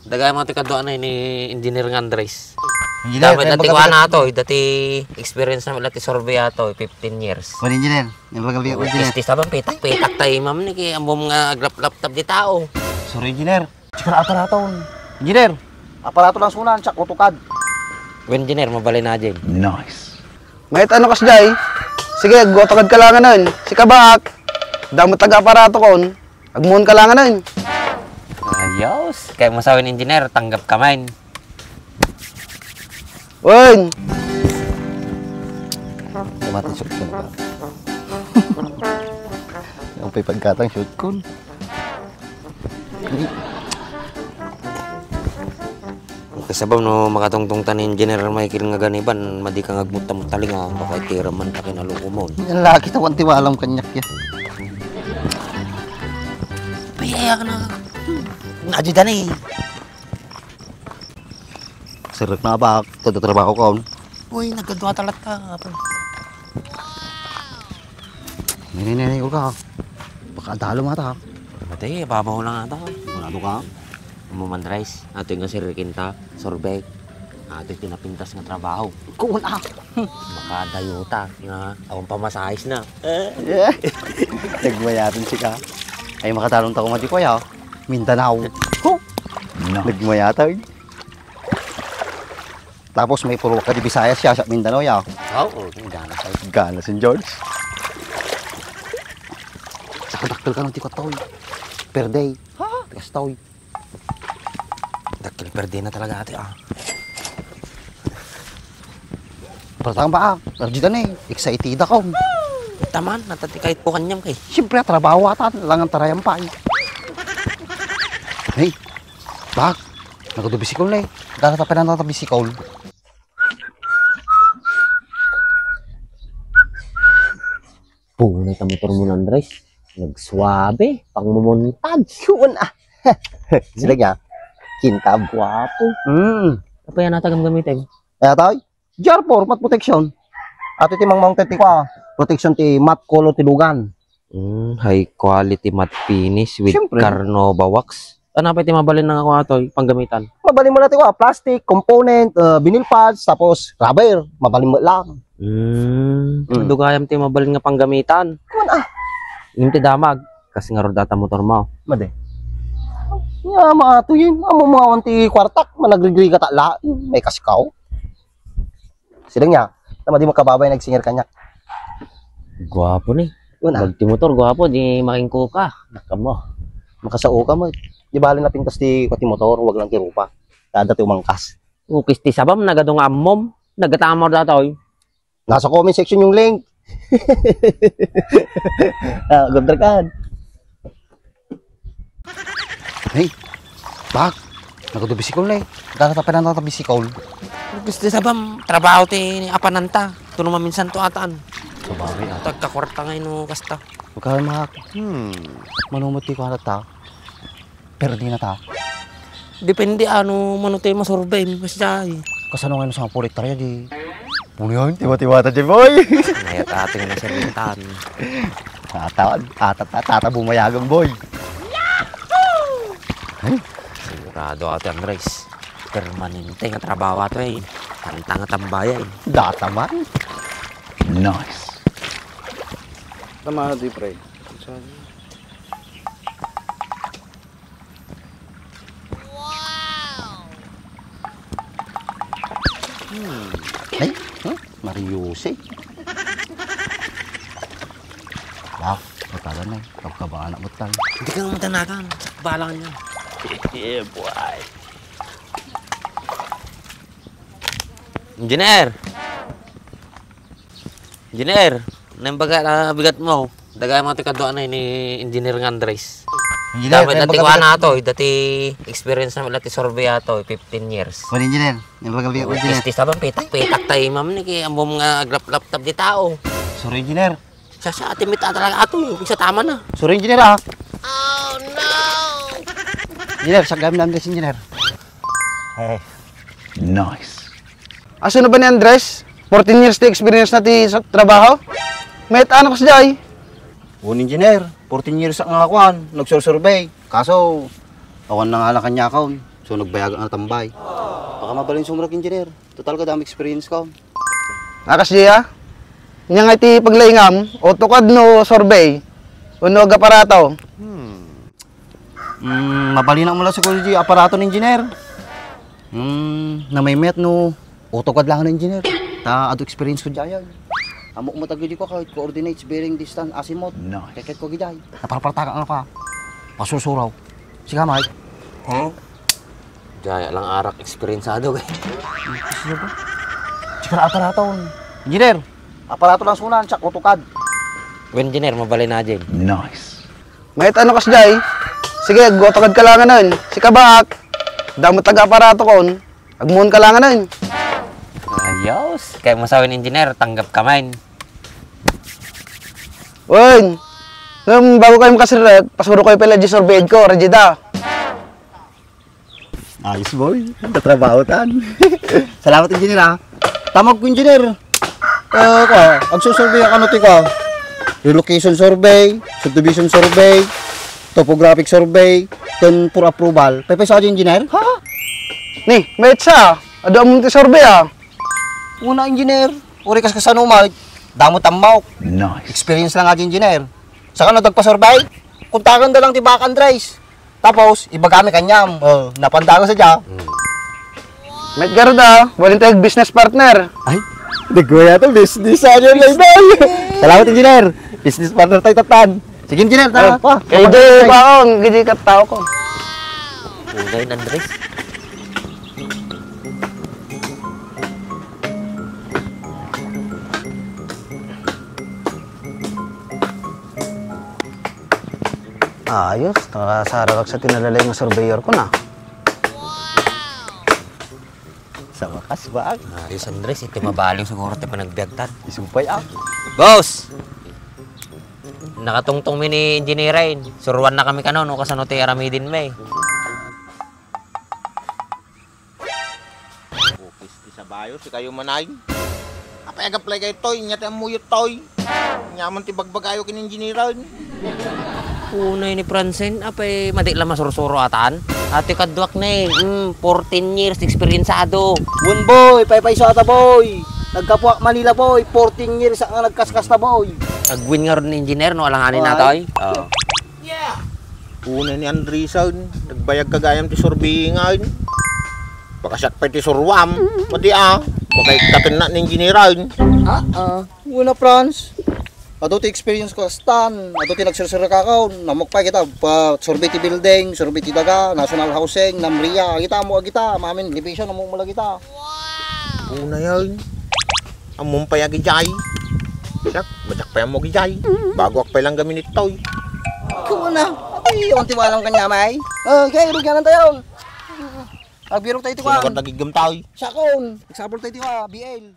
Dagay mo tikado na ni Engineer Andres. Engineer, Dami dati ko na to, dati experience na dati survey ato, 15 years. Wala engineer. Nabagabi ako engineer. Istis sabang pitak tayo ma'am ni kay ambom nga laptop di tao. Sorry engineer. Sikara ato. Engineer. Aparato lang sunan, tsak AutoCAD. Engineer, mabalay na dyan. Nice. May ano kas day? Sige, AutoCAD ka lang nun. Si kabak. Damot taga-aparato kon. Agmuhon ka lang nun. Ayos. Kaya masawin engineer, tanggap ka man. Wen! Tumatang shoot ko ba? Yung pagkatang shoot ko. Kasabam no makatungtong tan engineer Michael nga ganiban, madi ka ngagmuta-mutaling nga baka itira man pa kinaluko mo. Yung laki tawan tiwalang kanyak yan. Payaya ka na. Najudan eh. Sirik na ba? Trabaho ko. Uy, nagkadwa talat ka. Nini ko ka. Baka dalo mata. Mati, babaw lang ata. Wala ka. Mumandrais. Ato yung sirikin ta, sorbet. Ato yung pinapintas nga trabaho. Kuun ah. Makadayuta nga awang pamasahis na. Nagmayatin si ka. Ay makatalong tako mati ko ya. Mindanao. Nagmayatan. Tapos may puro ka di Visayas siya sa Mindanao ya. Oo, gana sa'yo. Gana St. George. Sa kadaktil ka ng tikotoy. Per day. Ha? Tigastoy. Dakil perde na talaga ate ah. Pertang ba ah? Perdidan eh. Excited ako. Taman, natati kahit po kanyam kay. Siyempre trabaho atan. Langan tarayang pa eh. Hey. Bak. Nagdubisikol na eh. Datapapan na natabisikol. Punay ka motor mo ng Andres. Nagsuabe, pang mumuntad. Yun ah. Sila niya. Kintab. Guwapo. Apa yan natagam gamitin? Kaya tayo. GR4, mat protection. At iti mang mounted ti ko ah. Protection ti mat color ti lugan. High quality matte finish with Siyempre. Carnova wax. Ano pa iti mabalin ng ako atoy, panggamitan? Mabalin mo natin ko ah. Plastic, component, vinyl pads, tapos rubber. Mabalin mo lang. Dugayam ti mabalin nga panggamitan. Kuman ah. Yung ti damag, kasi nga rodata motor mo. Made. Ya, maato yun. Amo mga wanti kwartak. Managrigri ka tala. May kasikaw. Silang niya. Tama di makababay nagsinger kanyak. Guwapo ni. Yun ah. Pag ti motor, guwapo, di makingko ka. Nakamo. Makasao ka mo. Di bali na pintas ti pati motor. Huwag lang ti rupa. Kada ti umangkas. Ukis ti sabam, nagadong ammom. Nagatamor datoy. Nasa comment section yung link. Gabdrakan. Hey, bak. Nagdubisikol na eh. Datapapan na natabisikol. Ukis ti sabam, trabaho ti apananta. Ito naman minsan to ataan. Sabari ah. Tagkakwarta ngayon no kasta. Magkakaroon mga, manumot ko na ta. Perdi na ta. Depende ano manutay masurvey. Basta Kasano ngayon sa pulit tarya di. Puno yun, tiwa-tiwata di boy. Ngayat ating naservintan. Tata bumayagang boy. Sigurado ate Andres. Permanente nga trabaho ato eh. Kanta nga tambaya eh. Data man. Nice. Tama na di pre. Ay, Mariuse. Bak, matala na eh. Kapkabaan na mo tayo. Hindi ka nga matanagan. Balang yan. Yeah, boy. Engineer! Engineer! Nambaga na bigat mo. Dagay mo tikado na ni Engineer Andres. Dami dati ko na ato. Dati experience na dati survey ato. 15 years. Wala engineer. Nabagabi ako engineer. Istis sabang pitak tayo ma'am ni kay ambom nga laptop di tao. Sorry engineer. Sa atin may talaga ato. Isa tama na. Sorry engineer ah. Oh no! Engineer, sagam na Andres engineer. Hey. Nice. Aso na ba ni Andres? 14 years na experience natin sa trabaho? May ano kas day? Un engineer, 14 years ang ngakuan, nagsurvey. Kaso, awan na nga lang kanya ako. So nagbayagan na tambay. Baka mabalin sumrak engineer. Total ka dami experience ko. Akas diya, nya nga iti paglaingam, AutoCAD no survey, uno ag aparato. Mabalin mo lang sa kuya aparato ng engineer. Na may met no AutoCAD lang ng engineer. Ta ado experience ko diyan. Amo matagid ko kahit coordinates, bearing, distance, azimuth. Nice. Keket ko gijay. Naparpartaka nga pa. Pasusuraw. Sige, Mike. Jaya lang arak experience ado kay. Sige, aparato. Engineer, aparato lang sunan, tsak AutoCAD. Engineer, mabalin na dyan. Nice. May ano kas jay, sige, AutoCAD ka lang nun. Si kabak, damot tag aparato kon, agmuhon ka lang nun. Ayos. Kaya masawin engineer, tanggap ka man. Uy, bago kayo makasirek, pasuro kayo pala di survey ko, Regida. Ayos boy, tatrabaho tan. Salamat engineer ha. Tamag ko engineer. Ang susurvey ang ano ka? Relocation survey, subdivision survey, topographic survey, then for approval. Pepe sa engineer? Ha? Ni, may sa, ado ang munti survey ah. Una engineer, uri kas kasanumay, damot tamaw. Nice. Experience lang nga engineer. Saka nagpa-survey, kuntakan da lang ti Back and Rice. Tapos, iba kami kanyam. Napandagan sa dya. May garda, walin tayo business partner. Ay, nagwaya to business sa dyan lang Salamat engineer. Business partner tayo tatan. Sige engineer, tara pa. Kaya di baong, gidi ka tao ko. Ugay na Andres. Ayos, nakasaragak sa tinalalay ng surveyor ko na. Sa wakas ba? Ayos Andres, ito mabaliw siguro tayo panagbiagtan. Isumpay ah. Boss! Nakatungtong mi ni engineerin. Suruan na kami kanon, o kasano tayo aramidin may. Bukis di sa bayo, si kayo manay. Apay-apply kayo toy, nyati ang muyot toy. Nyaman ti bagbagayo kin-engineeran. Unay ni Francine, apay madik lang masursuro atan. Ate kadwak na 14 years experienceado. Bun boy, pay sa ata boy. Nagkapuak Manila boy, 14 years ang nagkaskas na boy. Agwin nga ron ni engineer, no? Alanganin na to, Oo. Una ni Andreson, nagbayag kagayam ti surveyingan. Pagkasyat pa ti surwam, pati bakay katin na ni engineeran. Una France. Ato ti experience ko stan, ato ti nagsirsira ka namok pa kita pa survey ti building, survey ti daga, national housing, namria, kita mo kita, mamin division mo mula kita. Una yan. Among payag ijay. Sak, bajak pa mo gijay. Bago ak pa lang gamin itoy. Kuna, ay onti walang kanya may. Okay, rugyan tayo. Agbiro tayo ti Sinagod nagigam tayo. Sakon, example tayo ti BL.